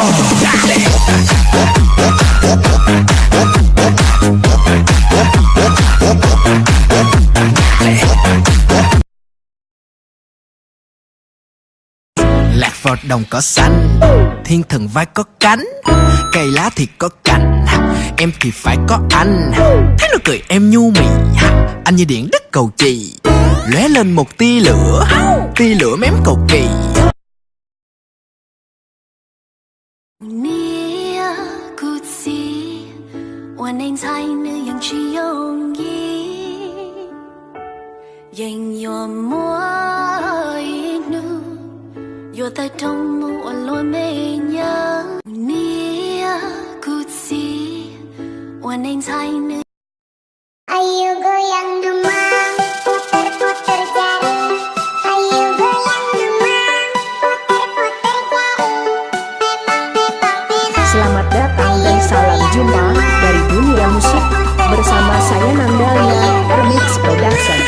Lạc vào đồng cỏ xanh, thiên thần vai có cánh, cây lá thì có cành, em thì phải có anh. Thấy nụ cười em nhu mì, anh như điện đất cầu chì, lóe lên một tia lửa mém cầu kỳ. Yo ta trong mùa lối mê nhớ nia kutsi wan anh thay nữ ayo goyang demang puter-puter jari ayo goyang demang puter-puter jari. Selamat datang dan salam jumpa dari dunia musik bersama saya Nandalia Remix Production.